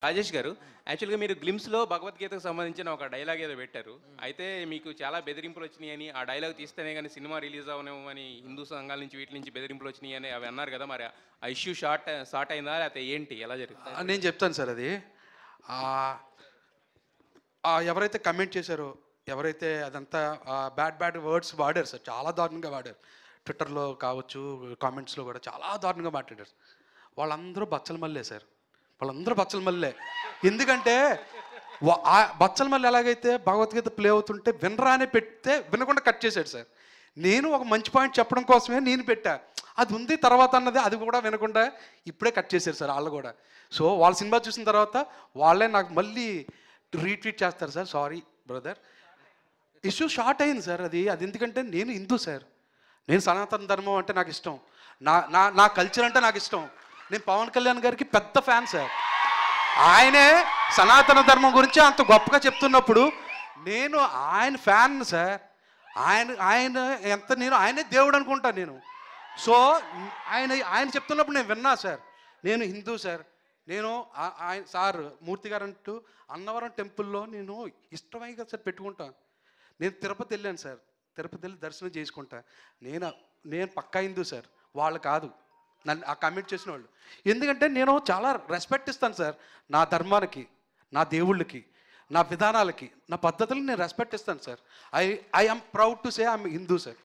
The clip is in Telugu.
రాజేష్ గారు, యాక్చువల్‌గా మీరు 'గ్లిమ్స్‌లో' భగవద్గీతకు సంబంధించిన ఒక డైలాగ్ ఏదో పెట్టారు. అయితే మీకు చాలా బెదిరింపులొచ్చినియని, ఆ డైలాగ్ తీస్తేనే గాని సినిమా రిలీజ్ అవ్వనివ్వమని హిందూ సంఘాల నుంచి వీటి నుంచి బెదిరింపులొచ్చినియని అవి అన్నారు గదా! మరి ఆ ఇష్యూ సార్ట్ అయిందా? లేకపోతే ఏంటి? ఎలా జరిగింది? నేను చెప్తాను సార్ అది. ఆహ్, ఎవరైతే కమెంట్ చేశారో, ఎవరైతే అదంతా బ్యాడ్ వర్డ్స్ వాడారు సార్. చాలా దారుణంగా వాడారు. ట్విట్టర్‌లో కావచ్చు, కామెంట్స్‌లో కూడా చాలా దారుణంగా మాట్లాడారు. వాళ్ళందరూ బచ్చలమల్లే సార్. వాళ్ళందరూ బచ్చలమల్లే. ఎందుకంటే బచ్చలమల్లి ఎలాగైతే భగవద్గీత ప్లే అవుతుంటే వినరానే పెడితే వినకుండా కట్ చేశాడు సార్. నేను ఒక మంచి పాయింట్ చెప్పడం కోసమే నేను పెట్టా. అది ఉంది తర్వాత అన్నది అది కూడా వినకుండా ఇప్పుడే కట్ చేశారు సార్ వాళ్ళు కూడా. సో వాళ్ళ సినిమా చూసిన తర్వాత వాళ్ళే నాకు మళ్ళీ రీట్వీట్ చేస్తారు sir. Sorry brother, issue short అయింది సార్. అది ఎందుకంటే నేను హిందూ సార్. నేను సనాతన ధర్మం అంటే నాకు ఇష్టం. నా నా నా కల్చర్ అంటే నాకు ఇష్టం. నేను పవన్ కళ్యాణ్ గారికి పెద్ద ఫ్యాన్ సార్. ఆయనే సనాతన ధర్మం గురించి అంత గొప్పగా చెప్తున్నప్పుడు నేను ఆయన ఫ్యాన్ సార్. ఆయన ఎంత నేను ఆయనే దేవుడు అనుకుంటా నేను. సో ఆయన చెప్తున్నప్పుడు నేను విన్నా సార్. నేను హిందూ సార్. నేను ఆయన సార్ మూర్తి గారు అంటూ అన్నవరం టెంపుల్లో నేను ఇష్టమైగా సార్ పెట్టుకుంటాను. నేను తిరుపతి వెళ్ళాను సార్. తిరుపతి వెళ్ళి దర్శనం చేసుకుంటా. నేను పక్కా హిందూ సార్. వాళ్ళు కాదు నన్ను ఆ కమెంట్ చేసిన వాళ్ళు. ఎందుకంటే నేను చాలా రెస్పెక్ట్ ఇస్తాను సార్ నా ధర్మానికి, నా దేవుళ్ళకి, నా విధానాలకి, నా పద్ధతులకు నేను రెస్పెక్ట్ ఇస్తాను sir. I am proud to say I'm Hindu sir.